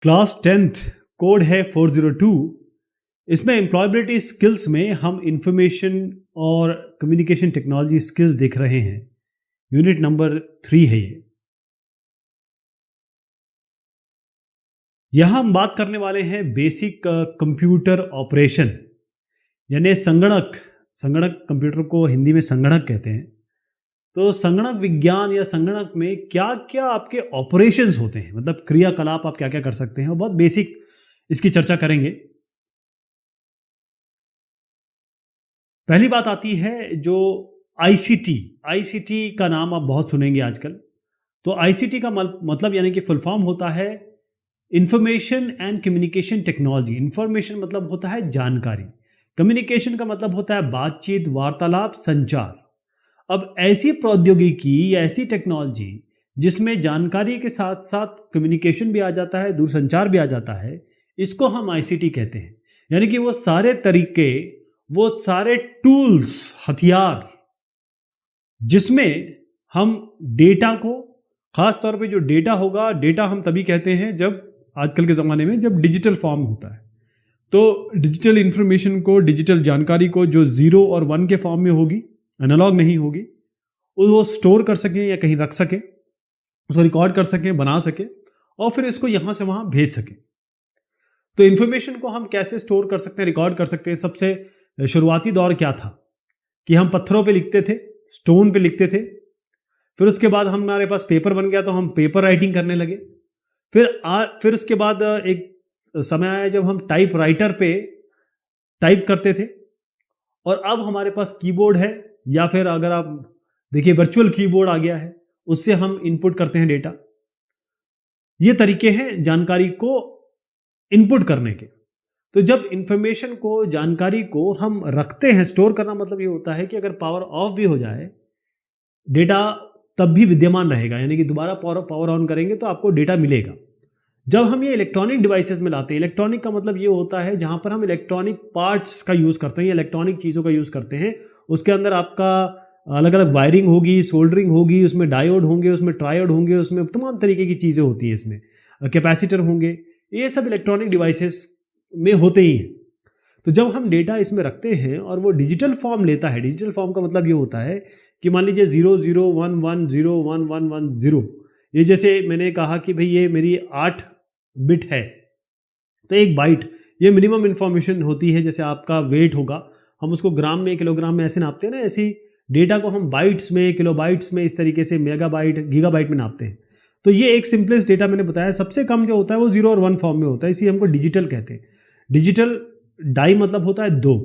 Class 10th code है 402। इसमें employability skills में हम इंफॉर्मेशन और कम्युनिकेशन टेक्नोलॉजी स्किल्स देख रहे हैं। यूनिट नंबर 3 है ये। यहां हम बात करने वाले हैं बेसिक कंप्यूटर ऑपरेशन, यानी संगणक कंप्यूटर को हिंदी में संगणक कहते हैं। तो संगणक विज्ञान या संगणक में क्या क्या आपके ऑपरेशंस होते हैं, मतलब क्रियाकलाप आप क्या क्या कर सकते हैं, और बहुत बेसिक इसकी चर्चा करेंगे। पहली बात आती है जो आईसीटी का नाम आप बहुत सुनेंगे आजकल। तो आईसीटी का मतलब यानी कि फुल फॉर्म होता है information and communication technology. Information मतलब होता है जानकारी, कम्युनिकेशन का मतलब होता है बातचीत, वार्तालाप, संचार। अब ऐसी प्रौद्योगिकी या ऐसी टेक्नोलॉजी जिसमें जानकारी के साथ साथ कम्युनिकेशन भी आ जाता है, दूरसंचार भी आ जाता है, इसको हम आईसीटी कहते हैं। यानी कि वो सारे तरीके, वो सारे टूल्स, हथियार जिसमें हम डेटा को, खास तौर पे जो डेटा होगा, डेटा हम तभी कहते हैं जब आजकल के ज़माने में जब डिजिटल फॉर्म होता है। तो डिजिटल इंफॉर्मेशन को, डिजिटल जानकारी को जो 0 और 1 के फॉर्म में होगी, एनालॉग नहीं होगी, वो स्टोर कर सकें या कहीं रख सकें, उसको रिकॉर्ड कर सकें, बना सकें और फिर इसको यहाँ से वहाँ भेज सकें। तो इन्फॉर्मेशन को हम कैसे स्टोर कर सकते हैं, रिकॉर्ड कर सकते हैं? सबसे शुरुआती दौर क्या था कि हम पत्थरों पे लिखते थे, स्टोन पे लिखते थे। फिर उसके बाद हमारे पास पेपर बन गया तो हम पेपर राइटिंग करने लगे। फिर उसके बाद एक समय आया जब हम टाइप राइटर पे टाइप करते थे, और अब हमारे पास कीबोर्ड है, या फिर अगर आप देखिए वर्चुअल कीबोर्ड आ गया है, उससे हम इनपुट करते हैं डेटा। ये तरीके हैं जानकारी को इनपुट करने के। तो जब इंफॉर्मेशन को, जानकारी को हम रखते हैं, स्टोर करना मतलब ये होता है कि अगर पावर ऑफ भी हो जाए, डेटा तब भी विद्यमान रहेगा, यानी कि दोबारा पावर ऑन करेंगे तो आपको डेटा मिलेगा। जब हम ये इलेक्ट्रॉनिक डिवाइसेस में लाते हैं, इलेक्ट्रॉनिक का मतलब ये होता है जहां पर हम इलेक्ट्रॉनिक पार्ट्स का यूज करते हैं या इलेक्ट्रॉनिक चीजों का यूज करते हैं, उसके अंदर आपका अलग अलग वायरिंग होगी, सोल्डरिंग होगी, उसमें डायोड होंगे, उसमें ट्रायोड होंगे, उसमें तमाम तरीके की चीजें होती हैं, इसमें कैपेसिटर होंगे, ये सब इलेक्ट्रॉनिक डिवाइसेस में होते ही हैं। तो जब हम डेटा इसमें रखते हैं और वो डिजिटल फॉर्म लेता है, डिजिटल फॉर्म का मतलब ये होता है कि मान लीजिए 0011011110, ये जैसे मैंने कहा कि भाई ये मेरी 8 बिट है, तो 1 बाइट, ये मिनिमम इंफॉर्मेशन होती है। जैसे आपका वेट होगा, हम उसको ग्राम में, किलोग्राम में ऐसे नापते हैं ना, ऐसी डेटा को हम बाइट्स में, किलोबाइट्स में, इस तरीके से मेगाबाइट, गीगाबाइट में नापते हैं। तो ये एक सिंपलेस्ट डेटा मैंने बताया। सबसे कम जो होता है वो 0 और 1 फॉर्म में होता है, इसी हमको डिजिटल कहते हैं। डिजिटल डाई मतलब होता है 2।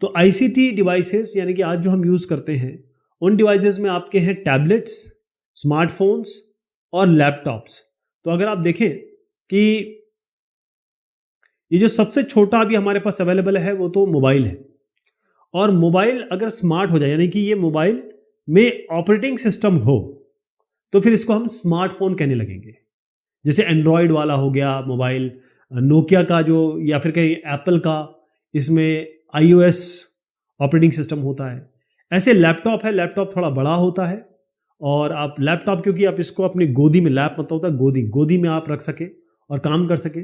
तो आईसीटी डिवाइसेस यानी कि आज जो हम यूज करते हैं, उन डिवाइसेस में आपके हैं टैबलेट्स, स्मार्टफोन्स और लैपटॉप्स। तो अगर आप देखें कि ये जो सबसे छोटा अभी हमारे पास अवेलेबल है वो तो मोबाइल है, और मोबाइल अगर स्मार्ट हो जाए, यानी कि ये मोबाइल में ऑपरेटिंग सिस्टम हो, तो फिर इसको हम स्मार्टफोन कहने लगेंगे। जैसे एंड्रॉयड वाला हो गया मोबाइल, नोकिया का जो, या फिर कहीं एप्पल का, इसमें iOS ऑपरेटिंग सिस्टम होता है। ऐसे लैपटॉप है, लैपटॉप थोड़ा बड़ा होता है, और आप लैपटॉप, क्योंकि आप इसको अपनी गोदी में, लैप मतलब होता है गोदी, गोदी में आप रख सके और काम कर सके।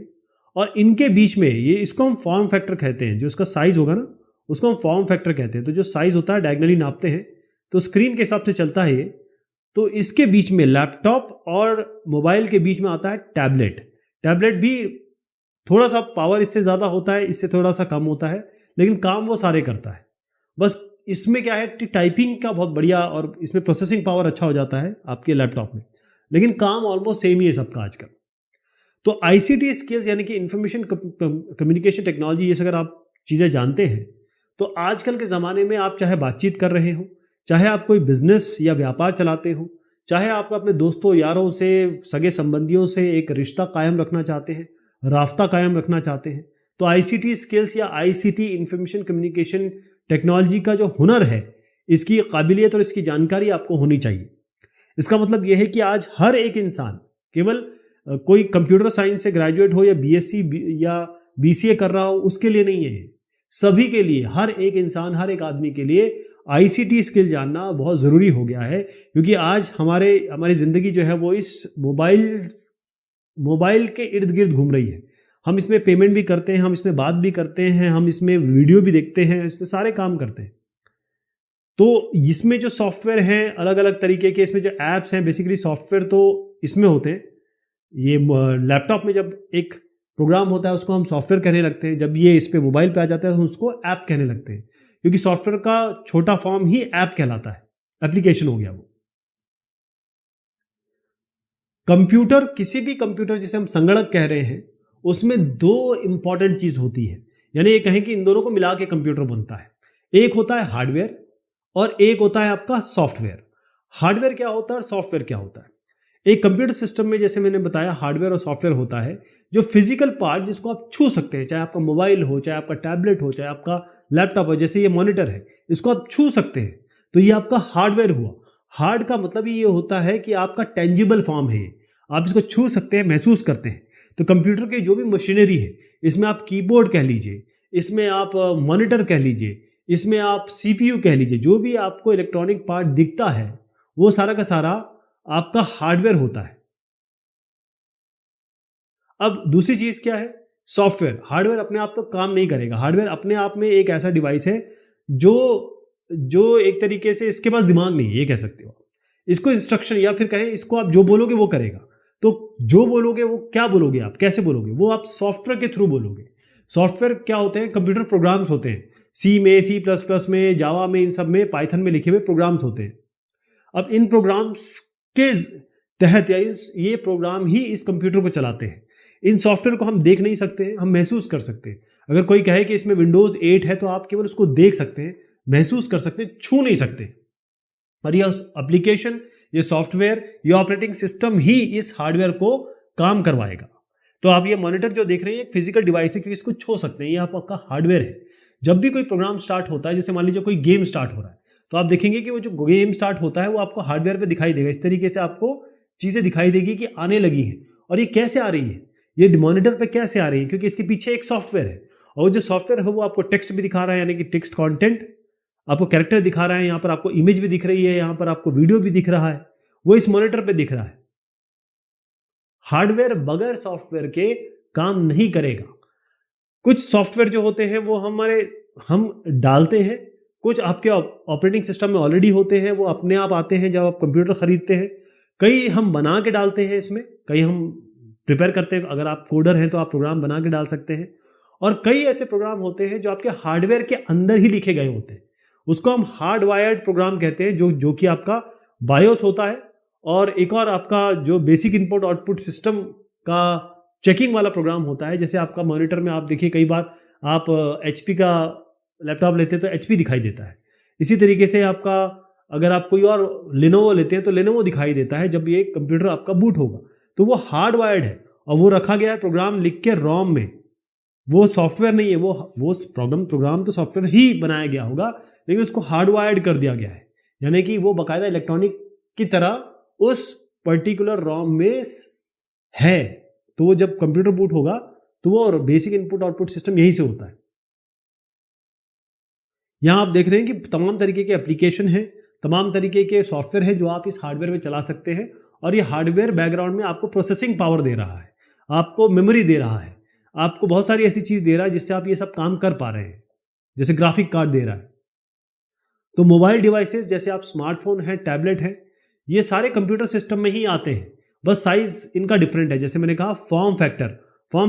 और इनके बीच में ये, इसको हम फॉर्म फैक्टर कहते हैं, जो इसका साइज होगा ना, उसको हम फॉर्म फैक्टर कहते हैं। तो जो साइज होता है डायगनली नापते हैं, तो स्क्रीन के हिसाब से चलता है ये। तो इसके बीच में, लैपटॉप और मोबाइल के बीच में आता है टैबलेट। टैबलेट भी थोड़ा सा पावर इससे ज़्यादा होता है, इससे थोड़ा सा कम होता है, लेकिन काम वो सारे करता है। बस इसमें क्या है कि टाइपिंग का बहुत बढ़िया, और इसमें प्रोसेसिंग पावर अच्छा हो जाता है आपके लैपटॉप में, लेकिन काम ऑलमोस्ट सेम ही है सबका आजकल। तो आईसीटी स्किल्स यानी कि इंफॉर्मेशन कम्युनिकेशन टेक्नोलॉजी, ये अगर आप चीज़ें जानते हैं, तो आजकल के ज़माने में आप चाहे बातचीत कर रहे हो, चाहे आप कोई बिजनेस या व्यापार चलाते हो, चाहे आप अपने दोस्तों यारों से, सगे संबंधियों से एक रिश्ता कायम रखना चाहते हैं, राफ्ता कायम रखना चाहते हैं, तो आईसीटी स्किल्स या आईसीटी इंफॉर्मेशन कम्युनिकेशन टेक्नोलॉजी का जो हुनर है, इसकी काबिलियत और इसकी जानकारी आपको होनी चाहिए। इसका मतलब यह है कि आज हर एक इंसान, केवल कोई कंप्यूटर साइंस से ग्रेजुएट हो या बीएससी या बीसीए कर रहा हो, उसके लिए नहीं है, सभी के लिए, हर एक इंसान, हर एक आदमी के लिए आईसीटी स्किल जानना बहुत ज़रूरी हो गया है। क्योंकि आज हमारी ज़िंदगी जो है वो इस मोबाइल मोबाइल के इर्द गिर्द घूम रही है। हम इसमें पेमेंट भी करते हैं, हम इसमें बात भी करते हैं, हम इसमें वीडियो भी देखते हैं, इसमें सारे काम करते हैं। तो इसमें जो सॉफ्टवेयर हैं अलग अलग तरीके के, इसमें जो ऐप्स हैं बेसिकली सॉफ्टवेयर तो इसमें होते हैं। ये लैपटॉप में जब एक प्रोग्राम होता है उसको हम सॉफ्टवेयर कहने लगते हैं, जब ये इस पे मोबाइल पे आ जाता है तो उसको ऐप कहने लगते हैं, क्योंकि सॉफ्टवेयर का छोटा फॉर्म ही ऐप कहलाता है, एप्लीकेशन हो गया वो। कंप्यूटर, किसी भी कंप्यूटर जिसे हम संगणक कह रहे हैं, उसमें दो इंपॉर्टेंट चीज होती है, यानी ये कहें कि इन दोनों को मिला के कंप्यूटर बनता है। एक होता है हार्डवेयर और एक होता है आपका सॉफ्टवेयर। हार्डवेयर क्या होता है और सॉफ्टवेयर क्या होता है? एक कंप्यूटर सिस्टम में जैसे मैंने बताया हार्डवेयर और सॉफ्टवेयर होता है, जो फिजिकल पार्ट जिसको आप छू सकते हैं, चाहे आपका मोबाइल हो, चाहे आपका टैबलेट हो, चाहे आपका लैपटॉप हो, जैसे ये मॉनिटर है, इसको आप छू सकते हैं, तो ये आपका हार्डवेयर हुआ। हार्ड का मतलब ये होता है कि आपका टेंजिबल फॉर्म है, आप इसको छू सकते हैं, महसूस करते हैं। तो कंप्यूटर की जो भी मशीनरी है, इसमें आप कीबोर्ड कह लीजिए, इसमें आप मॉनिटर कह लीजिए, इसमें आप सीपीयू कह लीजिए, जो भी आपको इलेक्ट्रॉनिक पार्ट दिखता है वो सारा का सारा आपका हार्डवेयर होता है। अब दूसरी चीज क्या है? सॉफ्टवेयर। हार्डवेयर अपने आप तो काम नहीं करेगा, हार्डवेयर अपने आप में एक ऐसा डिवाइस है जो जो एक तरीके से इसके पास दिमाग नहीं है, ये कह सकते हो आप। इसको इंस्ट्रक्शन या फिर कहें इसको आप जो बोलोगे वो करेगा। तो जो बोलोगे वो क्या बोलोगे, आप कैसे बोलोगे, वो आप सॉफ्टवेयर के थ्रू बोलोगे। सॉफ्टवेयर क्या होते हैं? कंप्यूटर प्रोग्राम्स होते हैं, सी में, सी प्लस प्लस में, जावा में, इन सब में, पाइथन में लिखे हुए प्रोग्राम्स होते हैं। अब इन प्रोग्राम्स के तहत या ये प्रोग्राम ही इस कंप्यूटर को चलाते हैं। इन सॉफ्टवेयर को हम देख नहीं सकते हैं, हम महसूस कर सकते हैं। अगर कोई कहे कि इसमें विंडोज 8 है तो आप केवल उसको देख सकते हैं, महसूस कर सकते हैं, छू नहीं सकते। और यह एप्लीकेशन, ये सॉफ्टवेयर, ये ऑपरेटिंग सिस्टम ही इस हार्डवेयर को काम करवाएगा। तो आप ये मॉनिटर जो देख रहे हैं एक फिजिकल डिवाइस है, क्योंकि इसको छू सकते हैं, ये आपका हार्डवेयर है। जब भी कोई प्रोग्राम स्टार्ट होता है, जैसे मान लीजिए कोई गेम स्टार्ट हो रहा है, तो आप देखेंगे कि वो जो गेम स्टार्ट होता है वो आपको हार्डवेयर पे दिखाई देगा। इस तरीके से आपको चीजें दिखाई देगी कि आने लगी है। और ये कैसे आ रही है, ये मॉनिटर पे कैसे आ रही है? क्योंकि इसके पीछे एक सॉफ्टवेयर है, और जो सॉफ्टवेयर है वो आपको टेक्स्ट भी दिखा रहा है, यानी कि टेक्स्ट कंटेंट, आपको कैरेक्टर दिखा रहा है, यहाँ पर आपको इमेज भी दिख रही है, यहाँ पर आपको वीडियो भी दिख रहा है, वो इस मॉनिटर पे दिख रहा है। हार्डवेयर बगैर सॉफ्टवेयर के काम नहीं करेगा। कुछ सॉफ्टवेयर जो होते हैं वो हम डालते हैं, कुछ आपके ऑपरेटिंग सिस्टम में ऑलरेडी होते हैं, वो अपने आप आते हैं जब आप कंप्यूटर खरीदते हैं। कई हम बना के डालते हैं इसमें, कई हम प्रिपेयर करते हैं। अगर आप कोडर हैं तो आप प्रोग्राम बना के डाल सकते हैं। और कई ऐसे प्रोग्राम होते हैं जो आपके हार्डवेयर के अंदर ही लिखे गए होते हैं, उसको हम हार्ड वायर्ड प्रोग्राम कहते हैं, जो कि आपका बायोस होता है। और एक और आपका जो बेसिक इनपुट आउटपुट सिस्टम का चेकिंग वाला प्रोग्राम होता है। जैसे आपका मॉनिटर में आप देखिए, कई बार आप एचपी का लैपटॉप लेते हैं तो एचपी दिखाई देता है। इसी तरीके से आपका, अगर आप कोई और लेनोवो लेते हैं तो लेनोवो दिखाई देता है जब ये कंप्यूटर आपका बूट होगा। तो वो हार्ड वायर्ड है और वो रखा गया है प्रोग्राम लिख के रोम में, वो सॉफ्टवेयर नहीं है। वो प्रोग्राम तो सॉफ्टवेयर ही बनाया गया होगा, लेकिन उसको हार्ड वायर्ड कर दिया गया है, यानी कि वो बाकायदा इलेक्ट्रॉनिक की तरह उस पर्टिकुलर रोम में है। तो वो जब कंप्यूटर बूट होगा तो वो बेसिक इनपुट आउटपुट सिस्टम यहीं से होता है। यहां आप देख रहे हैं कि तमाम तरीके के एप्लीकेशन है, तमाम तरीके के सॉफ्टवेयर है जो आप इस हार्डवेयर में चला सकते हैं। और ये हार्डवेयर बैकग्राउंड में आपको प्रोसेसिंग पावर दे रहा है, आपको मेमोरी दे रहा है, आपको बहुत सारी ऐसी चीज दे रहा है जिससे आप ये सब काम कर पा रहे हैं, जैसे ग्राफिक कार्ड दे रहा है। तो मोबाइल डिवाइसेस जैसे आप स्मार्टफोन है, टैबलेट है, ये सारे कंप्यूटर सिस्टम में ही आते हैं, बस साइज इनका डिफरेंट है। जैसे मैंने कहा फॉर्म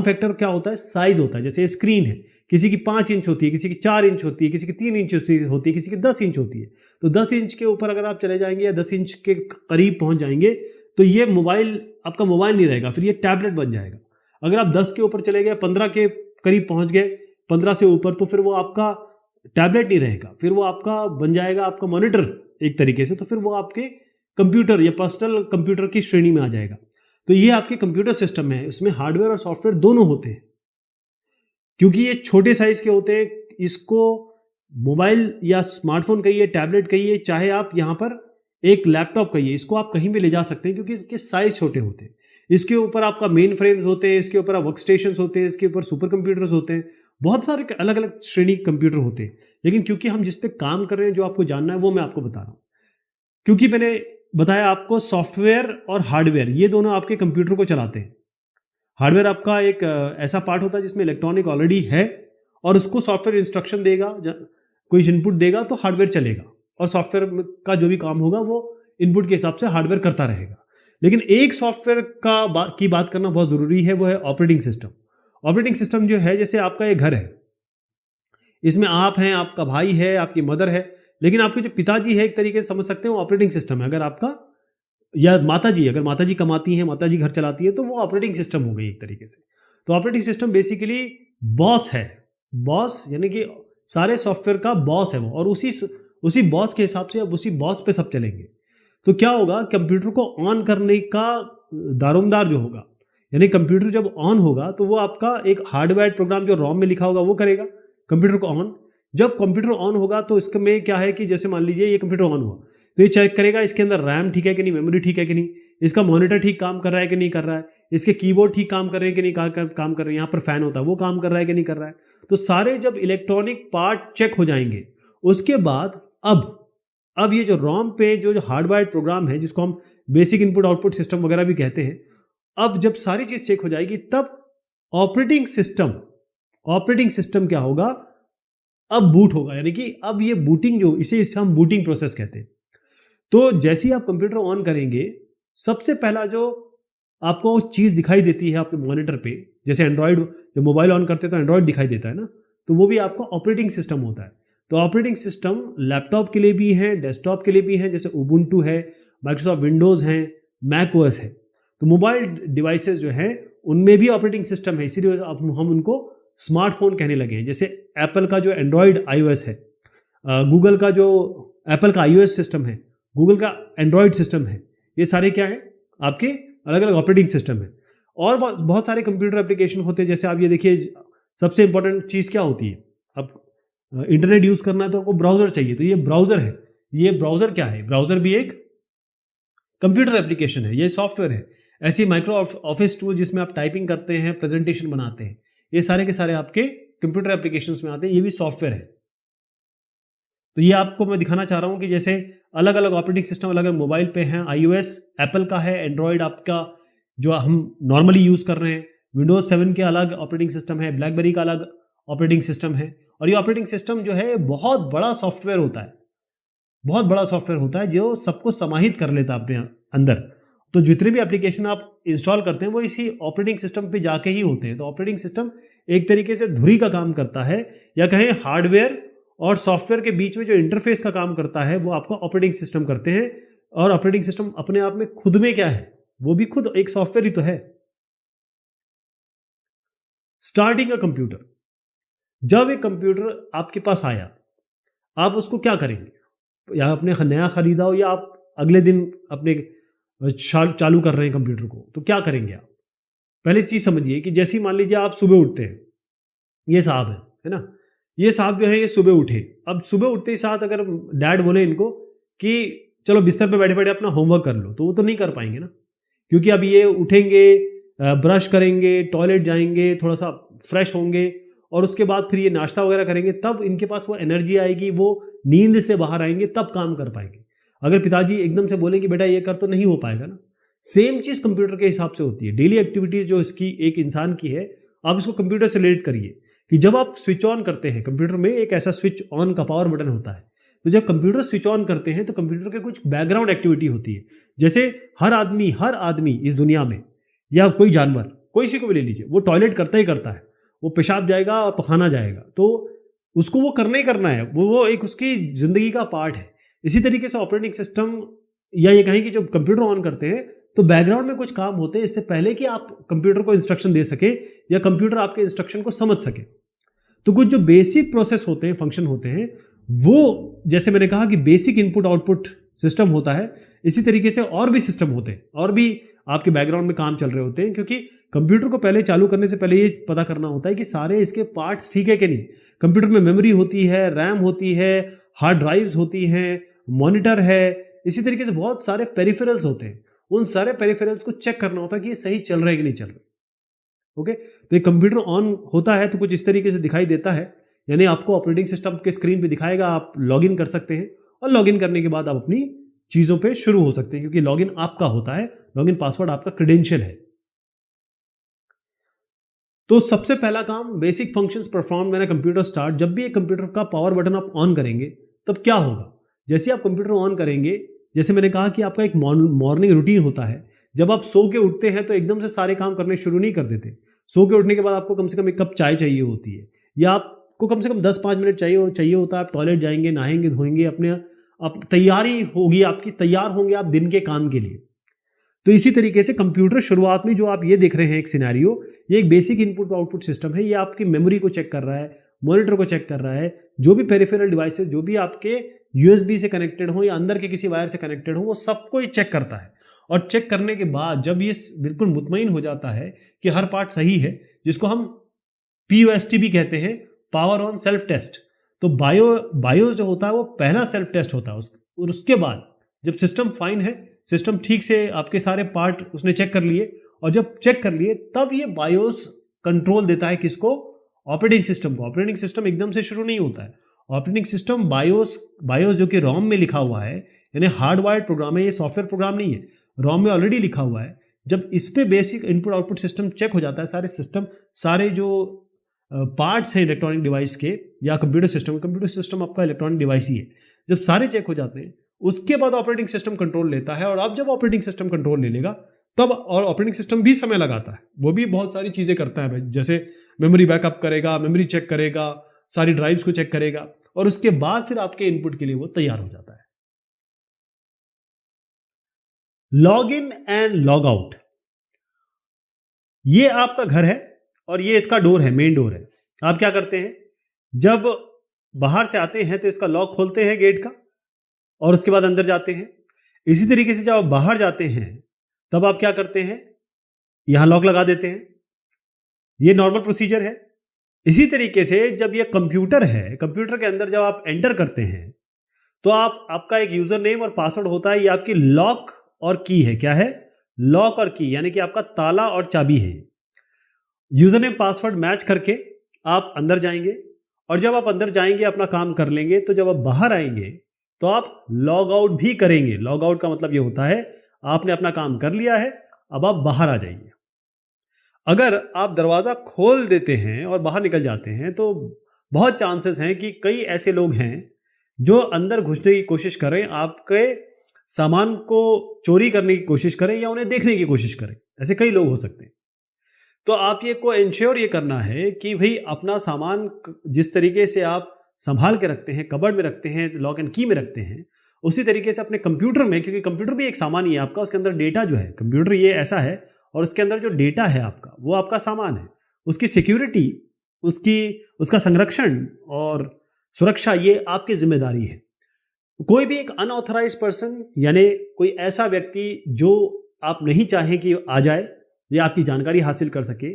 फैक्टर क्या होता है? साइज होता है। जैसे स्क्रीन है, किसी की 5 इंच होती है, किसी की 4 इंच होती है, किसी की 3 इंच होती है, किसी की 10 इंच होती है। तो 10 इंच के ऊपर अगर आप चले जाएंगे या 10 इंच के करीब पहुंच जाएंगे तो ये मोबाइल आपका मोबाइल नहीं रहेगा, फिर ये टैबलेट बन जाएगा। अगर आप 10 के ऊपर चले गए, 15 के करीब पहुंच गए, 15 से ऊपर, तो फिर वो आपका टैबलेट नहीं रहेगा, फिर वो आपका बन जाएगा आपका मॉनिटर एक तरीके से। तो फिर वो आपके कंप्यूटर या पर्सनल कंप्यूटर की श्रेणी में आ जाएगा। तो ये आपके कंप्यूटर सिस्टम में है, इसमें हार्डवेयर और सॉफ्टवेयर दोनों होते हैं। क्योंकि ये छोटे साइज के होते हैं, इसको मोबाइल या स्मार्टफोन कहिए, टैबलेट कहिए, चाहे आप यहाँ पर एक लैपटॉप कहिए, इसको आप कहीं भी ले जा सकते हैं क्योंकि इसके साइज छोटे होते हैं। इसके ऊपर आपका मेन फ्रेम्स होते हैं, इसके ऊपर वर्क स्टेशन होते हैं, इसके ऊपर सुपर कंप्यूटर्स होते हैं, बहुत सारे अलग अलग श्रेणी कंप्यूटर होते हैं। लेकिन क्योंकि हम जिस पे काम कर रहे हैं, जो आपको जानना है वो मैं आपको बता रहा हूँ। क्योंकि मैंने बताया आपको सॉफ्टवेयर और हार्डवेयर ये दोनों आपके कंप्यूटर को चलाते हैं। हार्डवेयर आपका एक ऐसा पार्ट होता है जिसमें इलेक्ट्रॉनिक ऑलरेडी है और उसको सॉफ्टवेयर इंस्ट्रक्शन देगा, कोई इनपुट देगा तो हार्डवेयर चलेगा और सॉफ्टवेयर का जो भी काम होगा वो इनपुट के हिसाब से हार्डवेयर करता रहेगा। लेकिन एक सॉफ्टवेयर की बात करना बहुत ज़रूरी है, वो है ऑपरेटिंग सिस्टम। ऑपरेटिंग सिस्टम जो है, जैसे आपका ये घर है, इसमें आप हैं, आपका भाई है, आपकी मदर है, लेकिन आपके जो पिताजी है एक तरीके से समझ सकते हैं वो ऑपरेटिंग सिस्टम है। अगर आपका या माताजी, अगर माताजी कमाती हैं, माताजी घर चलाती है, तो वो ऑपरेटिंग सिस्टम हो गई एक तरीके से। तो ऑपरेटिंग सिस्टम बेसिकली बॉस है। बॉस यानी कि सारे सॉफ्टवेयर का बॉस है वो, और उसी बॉस के हिसाब से अब उसी बॉस पे सब चलेंगे। तो क्या होगा, कंप्यूटर को ऑन करने का दारोमदार जो होगा, यानी कंप्यूटर जब ऑन होगा तो वो आपका एक हार्डवेयर प्रोग्राम जो रोम में लिखा होगा वो करेगा कंप्यूटर को ऑन। जब कंप्यूटर ऑन होगा तो इसमें क्या है कि जैसे मान लीजिए ये कंप्यूटर ऑन हुआ तो ये चेक करेगा इसके अंदर रैम ठीक है कि नहीं, मेमोरी ठीक है कि नहीं, इसका मॉनिटर ठीक काम कर रहा है कि नहीं कर रहा है, इसके कीबोर्ड ठीक काम कर रहे हैं कि नहीं काम कर रहे हैं, यहाँ पर फैन होता है वो काम कर रहा है कि नहीं कर रहा है। तो सारे जब इलेक्ट्रॉनिक पार्ट चेक हो जाएंगे उसके बाद अब ये जो रोम पे जो हार्डवायर प्रोग्राम है, जिसको हम बेसिक इनपुट आउटपुट सिस्टम वगैरह भी कहते हैं, अब जब सारी चीज चेक हो जाएगी तब ऑपरेटिंग सिस्टम क्या होगा, अब बूट होगा। यानी कि अब ये बूटिंग जो इसे हम बूटिंग प्रोसेस कहते हैं। तो जैसे ही आप कंप्यूटर ऑन करेंगे, सबसे पहला जो आपको चीज दिखाई देती है आपके मॉनिटर पे, जैसे एंड्रॉइड जब मोबाइल ऑन करते हैं तो एंड्रॉइड दिखाई देता है ना, तो वो भी आपका ऑपरेटिंग सिस्टम होता है। तो ऑपरेटिंग सिस्टम लैपटॉप के लिए भी है, डेस्कटॉप के लिए भी है, जैसे उबुंटू है, माइक्रोसॉफ्ट विंडोज है, मैक ओएस है। तो मोबाइल डिवाइसेस जो है उनमें भी ऑपरेटिंग सिस्टम है, इसीलिए हम उनको स्मार्टफोन कहने लगे हैं। जैसे एप्पल का जो एंड्रॉइड iOS है, गूगल का जो एप्पल का iOS सिस्टम है, गूगल का एंड्रॉइड सिस्टम है, ये सारे क्या है आपके अलग अलग ऑपरेटिंग सिस्टम है। और बहुत सारे कंप्यूटर एप्लीकेशन होते हैं। जैसे आप ये देखिए, सबसे इंपॉर्टेंट चीज़ क्या होती है, अब इंटरनेट यूज़ करना है तो आपको ब्राउज़र चाहिए, तो ये ब्राउज़र है। ये ब्राउज़र क्या है, ब्राउज़र भी एक कंप्यूटर एप्लीकेशन है, ये सॉफ्टवेयर है। ऐसी माइक्रो ऑफिस टूल जिसमें आप टाइपिंग करते हैं, प्रेजेंटेशन बनाते हैं, ये सारे के सारे आपके कंप्यूटर एप्लीकेशंस में आते हैं, ये भी सॉफ्टवेयर है। तो ये आपको मैं दिखाना चाह रहा हूं कि जैसे अलग अलग ऑपरेटिंग सिस्टम अलग अलग मोबाइल पे हैं। iOS एप्पल का है, एंड्रॉयड आपका जो हम नॉर्मली यूज कर रहे हैं, विंडोज 7 के अलग ऑपरेटिंग सिस्टम है, ब्लैकबेरी का अलग ऑपरेटिंग सिस्टम है। और ये ऑपरेटिंग सिस्टम जो है बहुत बड़ा सॉफ्टवेयर होता है, बहुत बड़ा सॉफ्टवेयर होता है जो सबको समाहित कर लेता है अपने अंदर। तो जितने भी एप्लीकेशन आप इंस्टॉल करते हैं वो इसी ऑपरेटिंग सिस्टम पे जाके ही होते हैं। तो ऑपरेटिंग सिस्टम एक तरीके से धुरी का काम करता है, या कहें हार्डवेयर और सॉफ्टवेयर के बीच में जो इंटरफेस का काम करता है वो आपका ऑपरेटिंग सिस्टम करते हैं। और ऑपरेटिंग सिस्टम अपने आप में खुद में क्या है, वो भी खुद एक सॉफ्टवेयर ही तो है। स्टार्टिंग अ कंप्यूटर, जब एक कंप्यूटर आपके पास आया, आप उसको क्या करेंगे, या आपने नया खरीदा हो या आप अगले दिन अपने चालू कर रहे हैं कंप्यूटर को, तो क्या करेंगे आप। पहले चीज समझिए कि जैसे मान लीजिए आप सुबह उठते हैं, ये साहब है ना, ये साहब जो है ये सुबह उठे। अब सुबह उठते ही साथ अगर डैड बोले इनको कि चलो बिस्तर पे बैठे बैठे अपना होमवर्क कर लो, तो वो तो नहीं कर पाएंगे ना, क्योंकि अब ये उठेंगे, ब्रश करेंगे, टॉयलेट जाएंगे, थोड़ा सा फ्रेश होंगे, और उसके बाद फिर ये नाश्ता वगैरह करेंगे, तब इनके पास वो एनर्जी आएगी, वो नींद से बाहर आएंगे, तब काम कर पाएंगे। अगर पिताजी एकदम से बोले कि बेटा ये कर, तो नहीं हो पाएगा ना। सेम चीज कंप्यूटर के हिसाब से होती है। डेली एक्टिविटीज जो इसकी एक इंसान की है, आप इसको कंप्यूटर से रिलेट करिए कि जब आप स्विच ऑन करते हैं, कंप्यूटर में एक ऐसा स्विच ऑन का पावर बटन होता है, तो जब कंप्यूटर स्विच ऑन करते हैं तो कंप्यूटर के कुछ बैकग्राउंड एक्टिविटी होती है। जैसे हर आदमी इस दुनिया में, या कोई जानवर, कोई सी को भी ले लीजिए, वो टॉयलेट करता ही करता है, वो पेशाब जाएगा, पखाना जाएगा, तो उसको वो करना ही करना है, वो एक उसकी जिंदगी का पार्ट है। इसी तरीके से ऑपरेटिंग सिस्टम, या ये कहें कि जब कंप्यूटर ऑन करते हैं तो बैकग्राउंड में कुछ काम होते हैं इससे पहले कि आप कंप्यूटर को इंस्ट्रक्शन दे सके या कंप्यूटर आपके इंस्ट्रक्शन को समझ सके। तो कुछ जो बेसिक प्रोसेस होते हैं, फंक्शन होते हैं, वो जैसे मैंने कहा कि बेसिक इनपुट आउटपुट सिस्टम होता है, इसी तरीके से और भी सिस्टम होते हैं, और भी आपके बैकग्राउंड में काम चल रहे होते हैं। क्योंकि कंप्यूटर को पहले चालू करने से पहले ये पता करना होता है कि सारे इसके पार्ट्स ठीक है कि नहीं। कंप्यूटर में मेमोरी होती है, रैम होती है, हार्ड ड्राइव्स होती हैं, मॉनिटर है, इसी तरीके से बहुत सारे पेरिफेरल्स होते हैं। उन सारे पेरिफेरल्स को चेक करना होता है कि ये सही चल रहा है कि नहीं चल रहा। ओके, तो ये कंप्यूटर ऑन होता है तो कुछ इस तरीके से दिखाई देता है, यानी आपको ऑपरेटिंग सिस्टम के स्क्रीन पे दिखाएगा, आप लॉगिन कर सकते हैं, और लॉगिन करने के बाद आप अपनी चीजों पे शुरू हो सकते हैं, क्योंकि लॉगिन आपका होता है, लॉगिन पासवर्ड आपका क्रेडेंशियल है। तो सबसे पहला काम, basic functions perform when a computer start. जब भी एक कंप्यूटर का पावर बटन आप ऑन करेंगे तब क्या होगा? जैसे आप कंप्यूटर ऑन करेंगे, जैसे मैंने कहा कि आपका एक मॉर्निंग रूटीन होता है। जब आप सो के उठते हैं तो एकदम से सारे काम करने शुरू नहीं कर देते। सो के उठने के बाद आपको कम से कम एक कप चाय चाहिए होती है, या आपको कम से कम 10-5 मिनट चाहिए होता है। आप टॉयलेट जाएंगे, नहाएंगे, धोएंगे, अपने आप तैयारी होगी आपकी, तैयार होंगे आप दिन के काम के लिए। तो इसी तरीके से कंप्यूटर शुरुआत में जो आप ये देख रहे हैं एक सिनेरियो, ये एक बेसिक इनपुट आउटपुट सिस्टम है। ये आपकी मेमोरी को चेक कर रहा है, मॉनिटर को चेक कर रहा है, जो भी पेरिफेरल डिवाइसेस, जो भी आपके यूएसबी से कनेक्टेड हो या अंदर के किसी वायर से कनेक्टेड हो, वो सबको ये चेक करता है। और चेक करने के बाद जब ये बिल्कुल मुतमईन हो जाता है कि हर पार्ट सही है, जिसको हम POST भी कहते हैं, पावर ऑन सेल्फ टेस्ट। तो बायोस जो होता है वो पहला सेल्फ टेस्ट होता है। और उसके बाद जब सिस्टम फाइन है, सिस्टम ठीक से आपके सारे पार्ट उसने चेक कर लिए, और जब चेक कर लिए तब ये बायोस कंट्रोल देता है किसको? ऑपरेटिंग सिस्टम को। ऑपरेटिंग सिस्टम एकदम से शुरू नहीं होता है। ऑपरेटिंग सिस्टम बायोस जो कि रोम में लिखा हुआ है, यानी हार्डवायर्ड प्रोग्राम है, ये सॉफ्टवेयर प्रोग्राम नहीं है, रोम में ऑलरेडी लिखा हुआ है। जब इस पे basic input output system check हो जाता है, सारे सिस्टम, सारे जो पार्ट्स हैं इलेक्ट्रॉनिक डिवाइस के या कंप्यूटर सिस्टम आपका इलेक्ट्रॉनिक डिवाइस ही है, जब सारे चेक हो जाते हैं उसके बाद ऑपरेटिंग सिस्टम कंट्रोल लेता है। और अब जब ऑपरेटिंग सिस्टम कंट्रोल ले लेगा तब, और ऑपरेटिंग सिस्टम भी समय लगाता है, वो भी बहुत सारी चीजें करता है भाई, जैसे मेमोरी बैकअप करेगा, मेमोरी चेक करेगा, सारी ड्राइव्स को चेक करेगा, और उसके बाद फिर आपके इनपुट के लिए वो तैयार हो जाता है। Log in and log out, ये आपका घर है और ये इसका डोर है, मेन डोर है। आप क्या करते हैं, जब बाहर से आते हैं तो इसका लॉक खोलते हैं गेट का, और उसके बाद अंदर जाते हैं। इसी तरीके से जब आप बाहर जाते हैं तब आप क्या करते हैं, यहां लॉक लगा देते हैं। ये नॉर्मल प्रोसीजर है। इसी तरीके से जब ये कंप्यूटर है, कंप्यूटर के अंदर जब आप एंटर करते हैं तो आपका एक यूजर नेम और पासवर्ड होता है। ये आपकी लॉक और की है। क्या है? लॉक और की, यानी कि आपका ताला और चाबी है। यूजर नेम पासवर्ड मैच करके आप अंदर जाएंगे, और जब आप अंदर जाएंगे अपना काम कर लेंगे, तो जब आप बाहर आएंगे तो आप लॉग आउट भी करेंगे। लॉग आउट का मतलब ये होता है आपने अपना काम कर लिया है, अब आप बाहर आ जाइए। अगर आप दरवाजा खोल देते हैं और बाहर निकल जाते हैं तो बहुत चांसेस हैं कि कई ऐसे लोग हैं जो अंदर घुसने की कोशिश करें, आपके सामान को चोरी करने की कोशिश करें या उन्हें देखने की कोशिश करें। ऐसे कई लोग हो सकते हैं। तो आप ये को इंश्योर ये करना है कि भाई अपना सामान जिस तरीके से आप संभाल के रखते हैं, कबर्ड में रखते हैं, लॉक एंड की में रखते हैं, उसी तरीके से अपने कंप्यूटर में, क्योंकि कंप्यूटर भी एक सामान ही है आपका, उसके अंदर डेटा जो है, कंप्यूटर ये ऐसा है और उसके अंदर जो डेटा है आपका, वो आपका सामान है। उसकी सिक्योरिटी, उसका संरक्षण और सुरक्षा, ये आपकी जिम्मेदारी है। कोई भी एक अनऑथराइज पर्सन, यानी कोई ऐसा व्यक्ति जो आप नहीं चाहें कि आ जाए या आपकी जानकारी हासिल कर सके,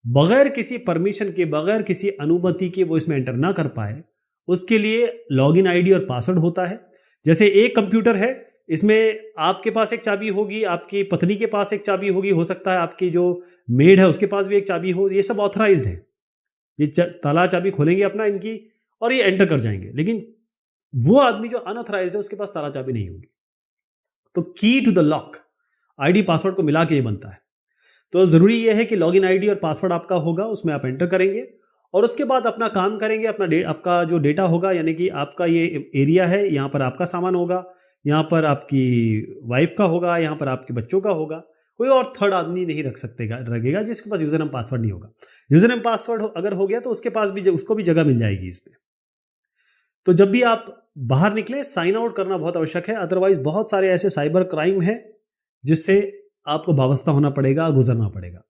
बगैर किसी परमिशन के, बगैर किसी अनुमति के वो इसमें एंटर ना कर पाए, उसके लिए लॉगिन आईडी और पासवर्ड होता है। जैसे एक कंप्यूटर है, इसमें आपके पास एक चाबी होगी, आपकी पत्नी के पास एक चाबी होगी, हो सकता है आपकी जो मेड है उसके पास भी एक चाबी हो। ये सब ऑथराइज्ड है, ये ताला चाबी खोलेंगे अपना इनकी और ये एंटर कर जाएंगे। लेकिन वो आदमी जो अनऑथराइज्ड है उसके पास ताला चाबी नहीं होगी। तो key to the lock, ID password को मिला के ये बनता है। तो जरूरी ये है कि लॉगिन आईडी और पासवर्ड आपका होगा, उसमें आप एंटर करेंगे और उसके बाद अपना काम करेंगे। आपका जो डेटा होगा, यानी कि आपका ये एरिया है, यहाँ पर आपका सामान होगा, यहाँ पर आपकी वाइफ का होगा, यहाँ पर आपके बच्चों का होगा। कोई और थर्ड आदमी नहीं रखेगा जिसके पास यूजर नेम पासवर्ड नहीं होगा। यूजर नेम पासवर्ड अगर हो गया तो उसके पास भी, उसको भी जगह मिल जाएगी इसमें। तो जब भी आप बाहर निकले, साइन आउट करना बहुत आवश्यक है। अदरवाइज बहुत सारे ऐसे साइबर क्राइम है जिससे आपको वाबस्ता होना पड़ेगा, गुजरना पड़ेगा।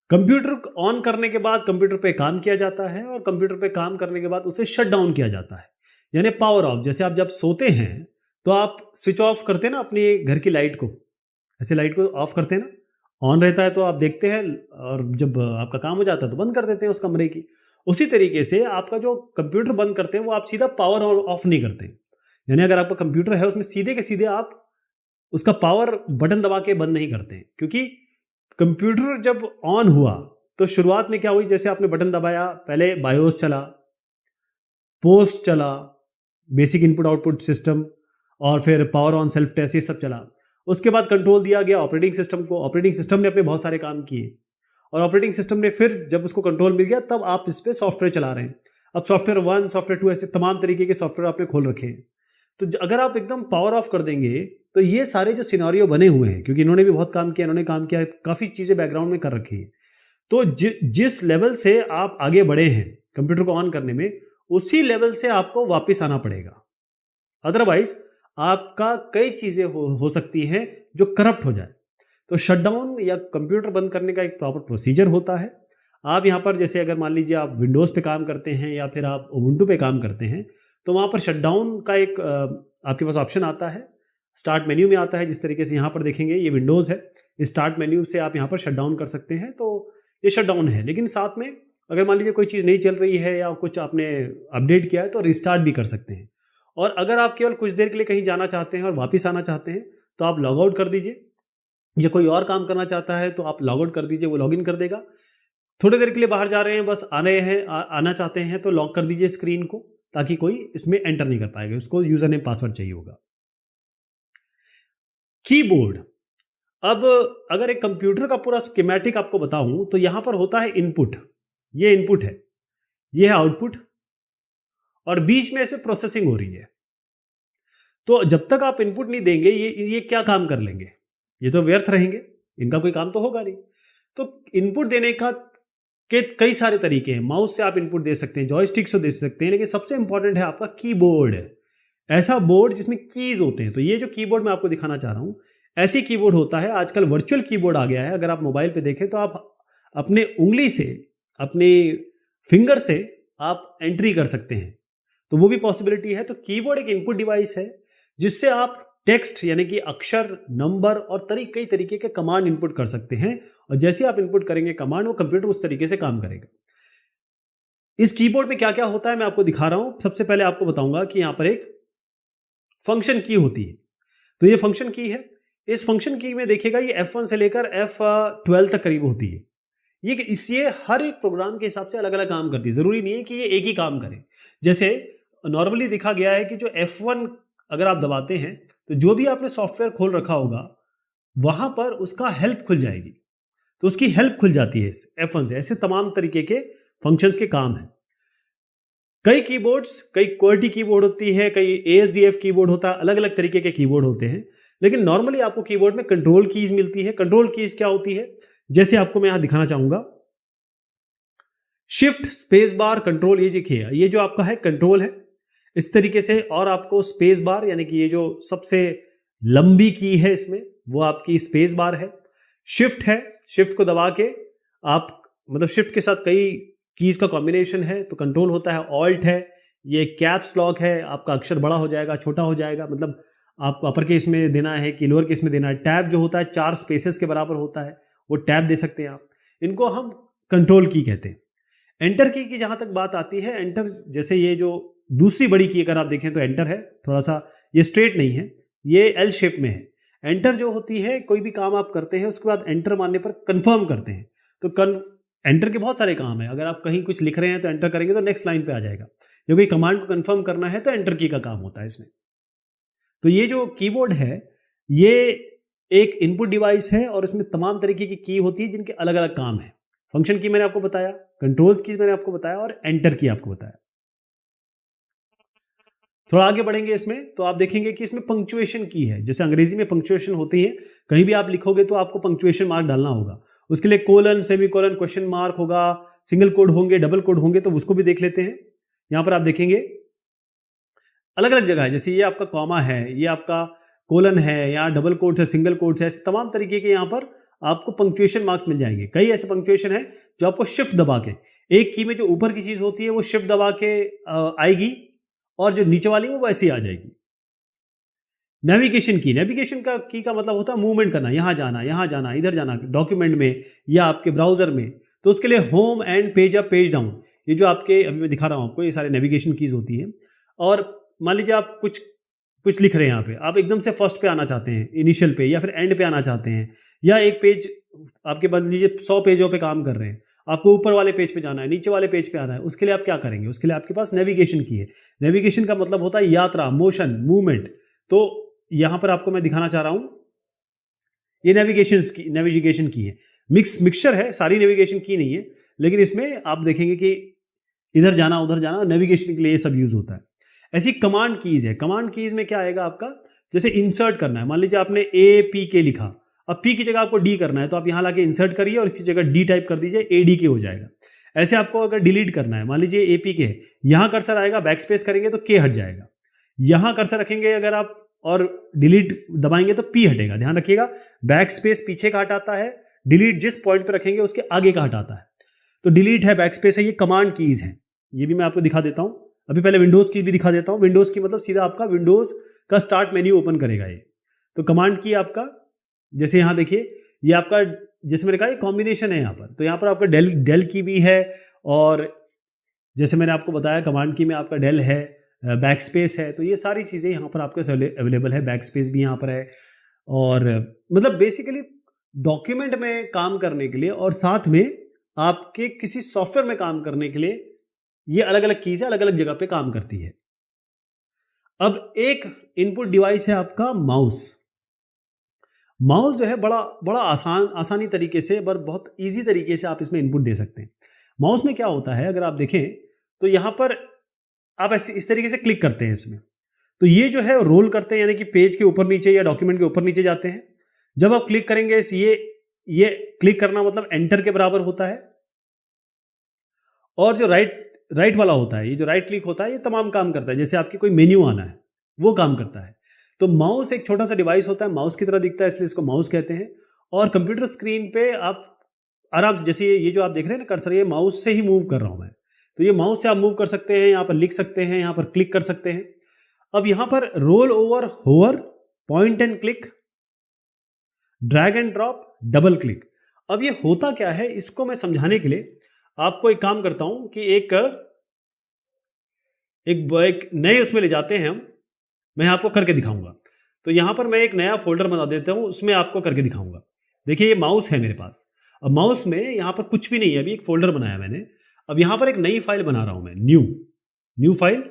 कंप्यूटर ऑन करने के बाद कंप्यूटर पे काम किया जाता है, और कंप्यूटर पे काम करने के बाद उसे शट डाउन किया जाता है, यानी पावर ऑफ। जैसे आप जब सोते हैं तो आप स्विच ऑफ करते हैं ना अपने घर की लाइट को, ऐसे लाइट को ऑफ करते हैं ना, ऑन रहता है तो आप देखते हैं, और जब आपका काम हो जाता है तो बंद कर देते हैं उस कमरे की। उसी तरीके से आपका जो कंप्यूटर बंद करते हैं वो आप सीधा पावर ऑफ नहीं करते, यानी अगर आपका कंप्यूटर है उसमें सीधे के सीधे आप उसका पावर बटन दबा के बंद नहीं करते हैं। क्योंकि कंप्यूटर जब ऑन हुआ तो शुरुआत में क्या हुई, जैसे आपने बटन दबाया, पहले बायोस चला, पोस्ट चला, बेसिक इनपुट आउटपुट सिस्टम, और फिर पावर ऑन सेल्फ टेस्ट, ये सब चला। उसके बाद कंट्रोल दिया गया ऑपरेटिंग सिस्टम को, ऑपरेटिंग सिस्टम ने अपने बहुत सारे काम किए और ऑपरेटिंग सिस्टम ने फिर जब उसको कंट्रोल मिल गया तब आप इस पर सॉफ्टवेयर चला रहे हैं। अब सॉफ्टवेयर 1, सॉफ्टवेयर 2 ऐसे तमाम तरीके के सॉफ्टवेयर आपने खोल रखे हैं। तो अगर आप एकदम पावर ऑफ कर देंगे तो ये सारे जो सिनारियो बने हुए हैं, क्योंकि इन्होंने भी बहुत काम किया, इन्होंने काम किया, काफ़ी चीज़ें बैकग्राउंड में कर रखी है, तो जिस लेवल से आप आगे बढ़े हैं कंप्यूटर को ऑन करने में, उसी लेवल से आपको वापस आना पड़ेगा। अदरवाइज आपका कई चीज़ें हो सकती हैं जो करप्ट हो जाए। तो शटडाउन या कंप्यूटर बंद करने का एक प्रॉपर प्रोसीजर होता है। आप यहाँ पर जैसे अगर मान लीजिए आप विंडोज़ पे काम करते हैं या फिर आप उबुंटू पे काम करते हैं, तो वहाँ पर शटडाउन का एक आपके पास ऑप्शन आता है, स्टार्ट मेन्यू में आता है। जिस तरीके से यहाँ पर देखेंगे ये विंडोज़ है, इस स्टार्ट मेन्यू से आप यहाँ पर शटडाउन कर सकते हैं, तो ये शटडाउन है। लेकिन साथ में अगर मान लीजिए कोई चीज़ नहीं चल रही है या कुछ आपने अपडेट किया है तो रिस्टार्ट भी कर सकते हैं। और अगर आप केवल कुछ देर के लिए कहीं जाना चाहते हैं और वापस आना चाहते हैं तो आप लॉग आउट कर दीजिए, या कोई और काम करना चाहता है तो आप लॉग आउट कर दीजिए, वो लॉग इन कर देगा। थोड़ी देर के लिए बाहर जा रहे हैं, बस आ रहे हैं, आना चाहते हैं तो लॉक कर दीजिए स्क्रीन को, ताकि कोई इसमें एंटर नहीं कर पाएगा, उसको यूजर नेम पासवर्ड चाहिए होगा। कीबोर्ड, अब अगर एक कंप्यूटर का पूरा स्कीमेटिक आपको बताऊं तो यहां पर होता है इनपुट, ये इनपुट है, ये है आउटपुट, और बीच में इसमें प्रोसेसिंग हो रही है। तो जब तक आप इनपुट नहीं देंगे ये क्या काम कर लेंगे, ये तो व्यर्थ रहेंगे, इनका कोई काम तो होगा नहीं। तो इनपुट देने का के कई सारे तरीके हैं। माउस से आप इनपुट दे सकते हैं, जॉयस्टिक से दे सकते हैं, लेकिन सबसे इंपॉर्टेंट है आपका कीबोर्ड, ऐसा बोर्ड जिसमें कीज होते हैं। तो ये जो कीबोर्ड मैं आपको दिखाना चाह रहा हूं, ऐसी कीबोर्ड होता है। आजकल वर्चुअल कीबोर्ड आ गया है, अगर आप मोबाइल पे देखें तो आप अपने उंगली से, अपने फिंगर से आप एंट्री कर सकते हैं, तो वो भी पॉसिबिलिटी है। तो कीबोर्ड एक इनपुट डिवाइस है जिससे आप टेक्स्ट यानी कि अक्षर, नंबर और कई तरीके के कमांड इनपुट कर सकते हैं, और जैसे आप इनपुट करेंगे कमांड, वो कंप्यूटर उस तरीके से काम करेगा। इस कीबोर्ड में क्या क्या होता है मैं आपको दिखा रहा हूं। सबसे पहले आपको बताऊंगा कि यहां पर एक फंक्शन की होती है, तो ये फंक्शन की है। इस फंक्शन की में देखिएगा ये F1 से लेकर F12 तक करीब होती है। ये हर एक प्रोग्राम के हिसाब से अलग अलग काम करती है, जरूरी नहीं है कि ये एक ही काम करे। जैसे नॉर्मली देखा गया है कि जो F1 अगर आप दबाते हैं तो जो भी आपने सॉफ्टवेयर खोल रखा होगा वहां पर उसका हेल्प खुल जाएगी, तो उसकी हेल्प खुल जाती है इस F1 से। ऐसे तमाम तरीके के फंक्शंस के काम हैं। कई कीबोर्ड्स, कई क्वालिटी कीबोर्ड होती है, कई ASDF कीबोर्ड होता है, अलग अलग तरीके के कीबोर्ड होते हैं। लेकिन नॉर्मली आपको कीबोर्ड में कंट्रोल कीज मिलती है। कंट्रोल कीज क्या होती है, जैसे आपको मैं यहां दिखाना चाहूंगा, शिफ्ट, स्पेस बार, कंट्रोल। ये देखिए, ये जो आपका है कंट्रोल है इस तरीके से, और आपको स्पेस बार यानी कि ये जो सबसे लंबी की है इसमें वो आपकी स्पेस बार है। शिफ्ट है, शिफ्ट को दबा के आप, मतलब शिफ्ट के साथ कई कीज का कॉम्बिनेशन है तो कंट्रोल होता है। ऑल्ट है, ये कैप्स लॉक है, आपका अक्षर बड़ा हो जाएगा, छोटा हो जाएगा, मतलब आप अपर केस में देना है कि लोअर केस में देना है। टैब जो होता है 4 स्पेसेस के बराबर होता है, वो टैब दे सकते हैं आप, इनको हम कंट्रोल की कहते हैं। एंटर की जहां तक बात आती है, एंटर जैसे ये जो दूसरी बड़ी की अगर आप देखें तो एंटर है, थोड़ा सा ये स्ट्रेट नहीं है, ये एल शेप में है। एंटर जो होती है, कोई भी काम आप करते हैं उसके बाद एंटर मारने पर कंफर्म करते हैं। तो एंटर के बहुत सारे काम है। अगर आप कहीं कुछ लिख रहे हैं तो एंटर करेंगे तो नेक्स्ट लाइन पे आ जाएगा। जब कोई कमांड को कंफर्म करना है तो एंटर की का काम होता है इसमें। तो ये जो कीबोर्ड है ये एक इनपुट डिवाइस है और इसमें तमाम तरीके की की होती है जिनके अलग अलग काम है। फंक्शन की मैंने आपको बताया, कंट्रोल्स की मैंने आपको बताया, और एंटर की आपको बताया। थोड़ा आगे बढ़ेंगे इसमें तो आप देखेंगे कि इसमें पंक्चुएशन की है। जैसे अंग्रेजी में पंक्चुएशन होती है, कहीं भी आप लिखोगे तो आपको पंक्चुएशन मार्क डालना होगा। उसके लिए कोलन, सेमीकोलन, क्वेश्चन मार्क होगा, सिंगल कोड होंगे, डबल कोड होंगे, तो उसको भी देख लेते हैं। यहां पर आप देखेंगे अलग अलग जगह है, जैसे ये आपका कॉमा है, ये आपका कोलन है, यहाँ डबल कोट्स है, सिंगल कोट्स है, ऐसे तमाम तरीके के यहाँ पर आपको पंक्चुएशन मार्क्स मिल जाएंगे। कई ऐसे पंक्चुएशन है जो आपको शिफ्ट दबा के, एक की में जो ऊपर की चीज होती है वो शिफ्ट दबा के आएगी, और जो नीचे वाली वो वैसे ही आ जाएगी। नेविगेशन की, नेविगेशन का की का मतलब होता है मूवमेंट करना, यहां जाना, इधर जाना, डॉक्यूमेंट में या आपके ब्राउजर में। तो उसके लिए home and page up, page down, ये जो आपके अभी मैं दिखा रहा हूं आपको, ये सारे नेविगेशन कीज होती हैं। और मान लीजिए आप कुछ लिख रहे हैं, यहाँ पे आप एकदम से फर्स्ट पे आना चाहते हैं, इनिशियल पे, या फिर एंड पे आना चाहते हैं, या एक पेज आपके मान लीजिए 100 पेजों पे काम कर रहे हैं, आपको ऊपर वाले पेज पे जाना है, नीचे वाले पेज पे आना है, उसके लिए आप क्या करेंगे, उसके लिए आपके पास नेविगेशन की है। नेविगेशन का मतलब होता है यात्रा, मोशन, मूवमेंट। तो यहां पर आपको मैं दिखाना चाह रहा हूं ये नेविगेशन की है, मिक्सचर है, सारी नेविगेशन की नहीं है, लेकिन इसमें आप देखेंगे कि इधर जाना उधर जाना, नेविगेशन के लिए ये सब यूज होता है। ऐसी कमांड कीज है, कमांड कीज में क्या आएगा आपका, जैसे इंसर्ट करना है, मान लीजिए आपने APK लिखा, अब P की जगह आपको D करना है, तो आप यहाँ लाके इंसर्ट करिए और इसकी जगह D टाइप कर दीजिए, ADK हो जाएगा। ऐसे आपको अगर डिलीट करना है, मान लीजिए APK है, यहाँ कर्सर आएगा, बैक स्पेस करेंगे तो K हट जाएगा, यहाँ कर्सर रखेंगे अगर आप और डिलीट दबाएंगे तो P हटेगा। ध्यान रखिएगा, बैक स्पेस पीछे का हटाता है, डिलीट जिस पॉइंट पर रखेंगे उसके आगे का हटाता है। तो डिलीट है, बैक स्पेस है, ये कमांड कीज है। ये भी मैं आपको दिखा देता हूं, अभी पहले विंडोज की भी दिखा देता हूं। विंडोज की मतलब सीधा आपका विंडोज का स्टार्ट मेन्यू ओपन करेगा ये। तो कमांड की आपका, जैसे यहां देखिए, ये आपका जैसे मैंने कहा ये कॉम्बिनेशन है यहाँ पर, तो यहाँ पर आपका डेल की भी है, और जैसे मैंने आपको बताया कमांड की में आपका डेल है, बैक स्पेस है, तो ये सारी चीज़ें यहाँ पर आपके अवेलेबल है, बैक स्पेस भी यहाँ पर है। और मतलब बेसिकली डॉक्यूमेंट में काम करने के लिए और साथ में आपके किसी सॉफ्टवेयर में काम करने के लिए ये अलग अलग कीज है, अलग अलग जगह पे काम करती है। अब एक इनपुट डिवाइस है आपका माउस। माउस जो है बड़ा बड़ा आसानी तरीके से, बहुत इजी तरीके से आप इसमें इनपुट दे सकते हैं। माउस में क्या होता है, अगर आप देखें तो यहां पर आप ऐसे इस तरीके से क्लिक करते हैं इसमें, तो ये जो है रोल करते हैं, यानी कि पेज के ऊपर नीचे या डॉक्यूमेंट के ऊपर नीचे जाते हैं। जब आप क्लिक करेंगे ये क्लिक करना मतलब एंटर के बराबर होता है। और जो राइट वाला होता है, ये जो राइट क्लिक होता है, ये तमाम काम करता है। जैसे आपके कोई मेन्यू आना है वो काम करता है। तो माउस एक छोटा सा डिवाइस होता है, माउस की तरह दिखता है, इसलिए इसको माउस कहते हैं। और कंप्यूटर स्क्रीन पे आप आराम से, जैसे ये जो आप देख रहे हैं ना कर्सर, ये माउस से ही मूव कर रहा हूं मैं, तो ये माउस से आप मूव कर सकते हैं, यहाँ पर लिख सकते हैं, यहाँ पर क्लिक कर सकते हैं। अब यहाँ पर roll over, hover, point and click, drag and drop, double click. अब ये होता क्या है, इसको मैं समझाने के लिए आपको एक काम करता हूं कि एक नए उसमें ले जाते हैं हम, मैं आपको करके दिखाऊंगा। तो यहां पर मैं एक नया फोल्डर बना देता हूं, उसमें आपको करके दिखाऊंगा। देखिए ये माउस है मेरे पास, अब माउस में यहां पर कुछ भी नहीं है, अभी एक फोल्डर बनाया मैंने। अब यहां पर एक नई फाइल बना रहा हूं मैं, न्यू फाइल,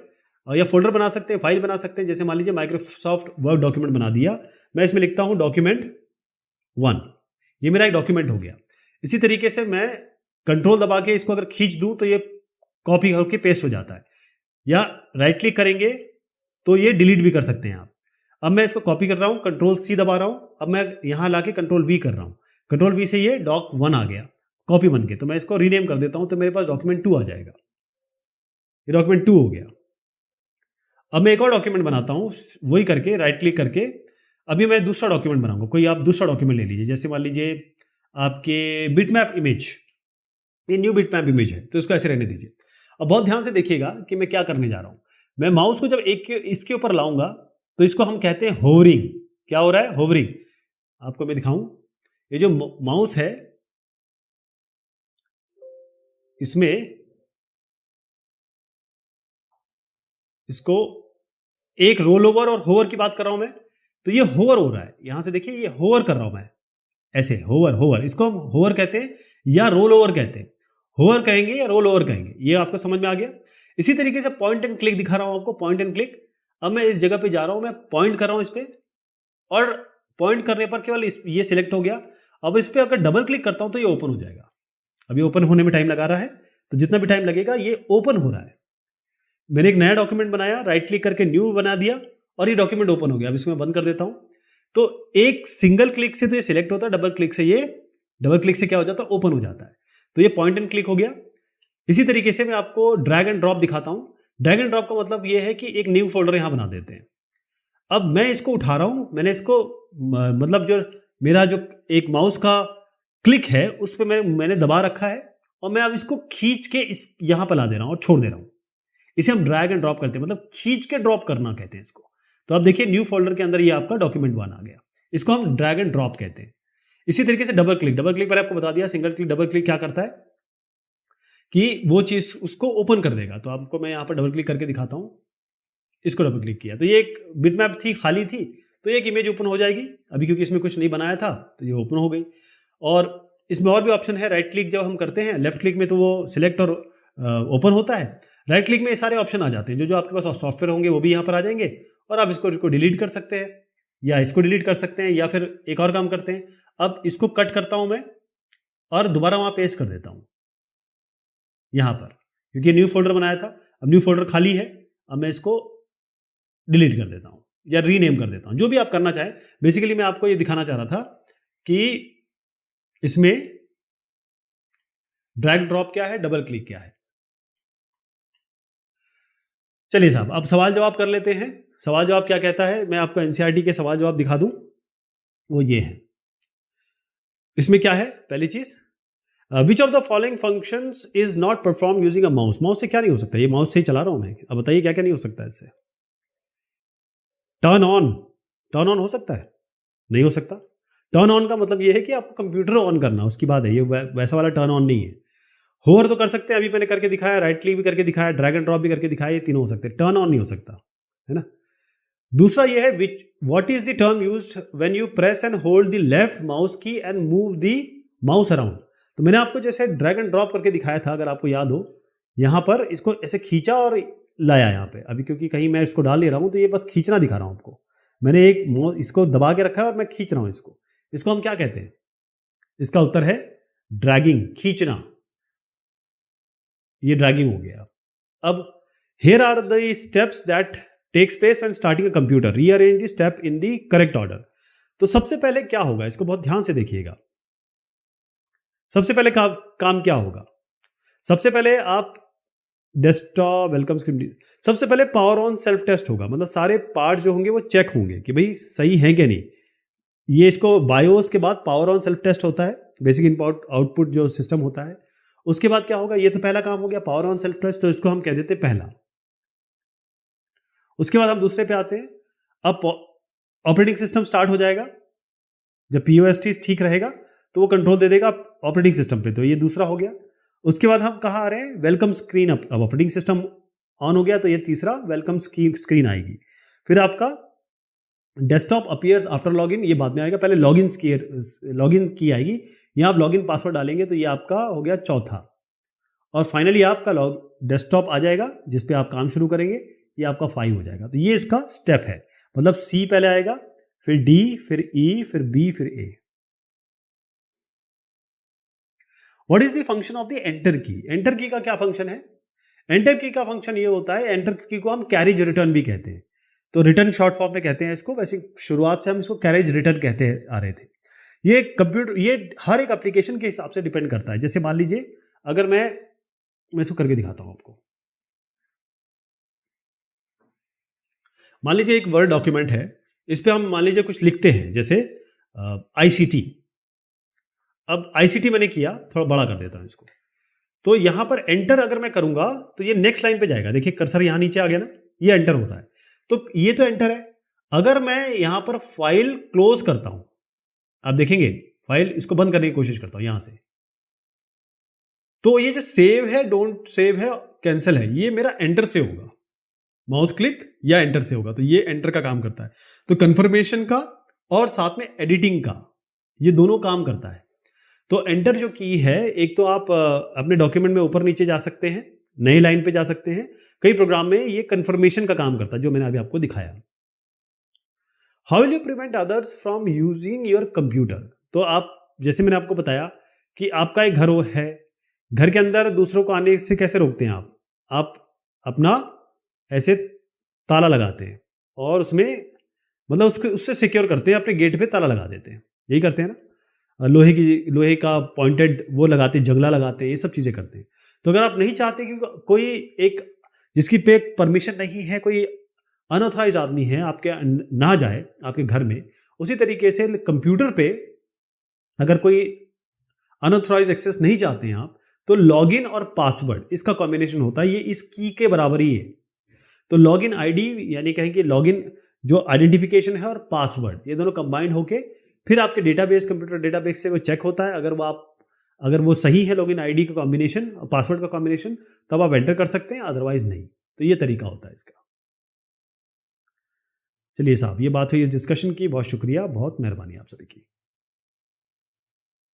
या फोल्डर बना सकते हैं, फाइल बना सकते हैं। जैसे मान लीजिए माइक्रोसॉफ्ट वर्ड डॉक्यूमेंट बना दिया, मैं इसमें लिखता हूं document1, ये मेरा एक डॉक्यूमेंट हो गया। इसी तरीके से मैं कंट्रोल दबा के इसको अगर खींच दूं तो ये कॉपी होकर पेस्ट हो जाता है, या राइट क्लिक करेंगे तो ये डिलीट भी कर सकते हैं आप। अब मैं इसको कॉपी कर रहा हूं, कंट्रोल C दबा रहा हूं, अब मैं यहां लाके कंट्रोल V कर रहा हूं, कंट्रोल V से ये doc1 आ गया कॉपी बन के। तो मैं इसको रीनेम कर देता हूं, तो मेरे पास document2 आ जाएगा, ये document2 हो गया। अब मैं एक और डॉक्यूमेंट बनाता हूं, वही करके राइट क्लिक करके अभी मैं दूसरा डॉक्यूमेंट बनाऊंगा। कोई आप दूसरा डॉक्यूमेंट ले लीजिए, जैसे मान लीजिए आपके बिटमैप इमेज, ये न्यू बिटमैप इमेज है, तो इसको ऐसे रहने दीजिए। अब बहुत ध्यान से देखिएगा कि मैं क्या करने जा रहा हूं। मैं माउस को जब इसके ऊपर लाऊंगा तो इसको हम कहते हैं होवरिंग। क्या हो रहा है, होवरिंग। आपको मैं दिखाऊं, ये जो माउस है इसमें इसको एक रोल ओवर और होवर की बात कर रहा हूं मैं, तो ये होवर हो रहा है। यहां से देखिए ये होवर कर रहा हूं मैं, ऐसे होवर, इसको हम होवर कहते हैं या रोल ओवर कहते हैं। होवर कहेंगे या रोल ओवर कहेंगे, ये आपको समझ में आ गया। इसी तरीके से पॉइंट एंड क्लिक दिखा रहा हूं आपको, पॉइंट एंड क्लिक। अब मैं इस जगह पे जा रहा हूं, मैं पॉइंट कर रहा हूं इस पे, और पॉइंट करने पर केवल ये सिलेक्ट हो गया। अब इस पे अगर डबल क्लिक करता हूं तो ये ओपन हो जाएगा। अभी ओपन होने में टाइम लगा रहा है, तो जितना भी टाइम लगेगा ये ओपन हो रहा है। मैंने एक नया डॉक्यूमेंट बनाया, राइट क्लिक करके न्यू बना दिया और ये डॉक्यूमेंट ओपन हो गया। अब इसमें बंद कर देता हूं। तो एक सिंगल क्लिक से तो ये सिलेक्ट होता है, डबल क्लिक से क्या हो जाता है, ओपन हो जाता है। तो ये पॉइंट एंड क्लिक हो गया। इसी तरीके से मैं आपको ड्रैग एंड ड्रॉप दिखाता हूं। ड्रैग एंड ड्रॉप का मतलब ये है कि एक न्यू फोल्डर यहां बना देते हैं। अब मैं इसको उठा रहा हूं, मैंने इसको मतलब जो मेरा जो एक माउस का क्लिक है उस पर मैंने दबा रखा है, और मैं अब इसको खींच के इस यहां पर ला दे रहा हूं और छोड़ दे रहा हूं। इसे हम ड्रैग एंड ड्रॉप करते हैं, मतलब खींच के ड्रॉप करना कहते हैं इसको। तो आप देखिए न्यू फोल्डर के अंदर ये आपका document1 आ गया, इसको हम ड्रैग एंड ड्रॉप कहते हैं। इसी तरीके से डबल क्लिक पहले आपको बता दिया। सिंगल क्लिक, डबल क्लिक क्या करता है कि वो चीज उसको ओपन कर देगा। तो आपको मैं यहाँ पर डबल क्लिक करके दिखाता हूँ। इसको डबल क्लिक किया तो ये एक बिटमैप थी, खाली थी, तो एक इमेज ओपन हो जाएगी। अभी क्योंकि इसमें कुछ नहीं बनाया था तो ये ओपन हो गई। और इसमें और भी ऑप्शन है। राइट क्लिक जब हम करते हैं, लेफ्ट क्लिक में तो वो सिलेक्ट और ओपन होता है, राइट क्लिक में ये सारे ऑप्शन आ जाते हैं। जो आपके पास सॉफ्टवेयर होंगे वो भी यहाँ पर आ जाएंगे, और आप इसको डिलीट कर सकते हैं, या इसको डिलीट कर सकते हैं, या फिर एक और काम करते हैं, अब इसको कट करता हूं मैं और दोबारा वहां पेस्ट कर देता हूं यहां पर, क्योंकि न्यू फोल्डर बनाया था। अब न्यू फोल्डर खाली है, अब मैं इसको डिलीट कर देता हूं या रीनेम कर देता हूं, जो भी आप करना चाहें। बेसिकली मैं आपको ये दिखाना चाह रहा था कि इसमें ड्रैग ड्रॉप क्या है, डबल क्लिक क्या है। चलिए साहब, अब सवाल जवाब कर लेते हैं। सवाल जवाब क्या कहता है, मैं आपको एनसीईआरटी के सवाल जवाब दिखा दूं, वो ये है। इसमें क्या है, पहली चीज, which of the following functions is not perform using a mouse. Mouse से क्या नहीं हो सकता, ये माउस से ही चला रहा हूं मैं। अब बताइए क्या क्या नहीं हो सकता इससे। टर्न ऑन, टर्न ऑन हो सकता है? नहीं हो सकता। टर्न ऑन का मतलब ये है कि आपको कंप्यूटर ऑन करना, उसकी बात है, ये वैसा वाला टर्न ऑन नहीं है। होवर तो कर सकते हैं, अभी मैंने करके दिखाया, राइट क्लिक भी करके दिखाया, ड्रैग एंड ड्रॉप भी करके दिखाया, ये तीनों हो सकते हैं। टर्न ऑन नहीं हो सकता, है ना। दूसरा ये है, which what is the term used when you press and hold the left mouse key and move the mouse around. तो मैंने आपको जैसे ड्रैग एंड ड्रॉप करके दिखाया था, अगर आपको याद हो, यहां पर इसको ऐसे खींचा और लाया यहां पे। अभी क्योंकि कहीं मैं इसको डाल ले रहा हूं तो ये बस खींचना दिखा रहा हूं आपको। मैंने इसको दबा के रखा है और मैं खींच रहा हूं इसको। इसको हम क्या कहते हैं? इसका उत्तर है ड्रैगिंग, खींचना। ये ड्रैगिंग हो गया। अब here are the steps that takes place when starting a computer. Rearrange the step in the correct order. तो सबसे पहले क्या होगा, इसको बहुत ध्यान से देखिएगा। सबसे पहले काम क्या होगा? सबसे पहले आप डेस्कटॉप वेलकम स्क्रीन, सबसे पहले पावर ऑन सेल्फ टेस्ट होगा। मतलब सारे पार्ट जो होंगे वो चेक होंगे कि भाई सही है कि नहीं। ये इसको बायोस के बाद पावर ऑन सेल्फ टेस्ट होता है, बेसिक इनपुट आउटपुट जो सिस्टम होता है। उसके बाद क्या होगा, ये तो पहला काम हो गया, पावर ऑन सेल्फ टेस्ट, तो इसको हम कह देते हैं पहला। उसके बाद हम दूसरे पे आते हैं। अब ऑपरेटिंग सिस्टम स्टार्ट हो जाएगा, जब पीओएसटी ठीक रहेगा तो वो कंट्रोल दे देगा ऑपरेटिंग सिस्टम पे, तो ये दूसरा हो गया। उसके बाद हम कहाँ आ रहे हैं, वेलकम स्क्रीन। अब ऑपरेटिंग सिस्टम ऑन हो गया तो ये तीसरा वेलकम स्क्रीन आएगी। फिर आपका डेस्कटॉप अपीयर्स आफ्टर लॉगिन, ये बाद में आएगा, पहले लॉगिन की आएगी। यहाँ आप लॉगिन पासवर्ड डालेंगे तो ये आपका हो गया चौथा। और फाइनली आपका डेस्कटॉप आ जाएगा जिस पे आप काम शुरू करेंगे, ये आपका 5 हो जाएगा। तो ये इसका स्टेप है। मतलब सी पहले आएगा, फिर डी, फिर ई, फिर बी, फिर A. What is the function of the enter key? Enter key का क्या फंक्शन है? एंटर की का फंक्शन ये होता है, एंटर की को हम कैरेज रिटर्न भी कहते हैं। तो रिटर्न शॉर्ट फॉर्म में कहते हैं इसको। वैसे शुरुआत से हम इसको कैरेज रिटर्न कहते आ रहे थे। ये कंप्यूटर, ये हर एक एप्लीकेशन के हिसाब से डिपेंड करता है। जैसे मान लीजिए, अगर मैं इसको करके दिखाता हूं आपको। मान लीजिए एक वर्ड डॉक्यूमेंट है, इस पे हम मान लीजिए कुछ लिखते हैं, जैसे आईसीटी। अब आईसीटी मैंने किया, थोड़ा बड़ा कर देता हूं इसको। तो यहां पर एंटर अगर मैं करूंगा तो ये नेक्स्ट लाइन पे जाएगा। देखिए कर्सर यहां नीचे आ गया ना, ये एंटर होता है। तो ये तो एंटर है। अगर मैं यहां पर फाइल क्लोज करता हूं, आप देखेंगे फाइल, इसको बंद करने की कोशिश करता हूं यहां से, तो ये जो सेव है, डोंट सेव है, कैंसिल है, ये मेरा एंटर से होगा। माउस क्लिक या एंटर से होगा, तो ये एंटर का काम करता है। तो कंफर्मेशन का और साथ में एडिटिंग का, ये दोनों काम करता है। तो एंटर जो की है, एक तो आप अपने डॉक्यूमेंट में ऊपर नीचे जा सकते हैं, नई लाइन पे जा सकते हैं। कई प्रोग्राम में ये कंफर्मेशन का काम करता है, जो मैंने अभी आपको दिखाया। How will you prevent others from using your computer? तो आप, जैसे मैंने आपको बताया कि आपका एक घर है, घर के अंदर दूसरों को आने से कैसे रोकते हैं आप अपना ऐसे ताला लगाते हैं और उसमें मतलब उससे सिक्योर करते हैं, अपने गेट पे ताला लगा देते हैं, यही करते हैं ना। लोहे का पॉइंटेड वो लगाते हैं, जंगला लगाते हैं, ये सब चीज़ें करते हैं। तो अगर आप नहीं चाहते कि कोई एक जिसकी पे परमिशन नहीं है, कोई अनऑथराइज आदमी है आपके ना जाए आपके घर में, उसी तरीके से कंप्यूटर पे अगर कोई अनऑथराइज एक्सेस नहीं चाहते हैं आप, तो लॉगिन और पासवर्ड इसका कॉम्बिनेशन होता है, ये इस की के बराबर ही है। तो लॉगिन आईडी यानी कहें कि लॉगिन जो आइडेंटिफिकेशन है और पासवर्ड, ये दोनों कंबाइंड होके फिर आपके डेटाबेस, कंप्यूटर डेटाबेस से वो चेक होता है। अगर वो सही है लॉगिन आईडी का कॉम्बिनेशन और पासवर्ड का कॉम्बिनेशन, तब आप एंटर कर सकते हैं, अदरवाइज नहीं। तो ये तरीका होता है इसका। चलिए साहब, ये बात हुई इस डिस्कशन की। बहुत शुक्रिया, बहुत मेहरबानी आप सभी की।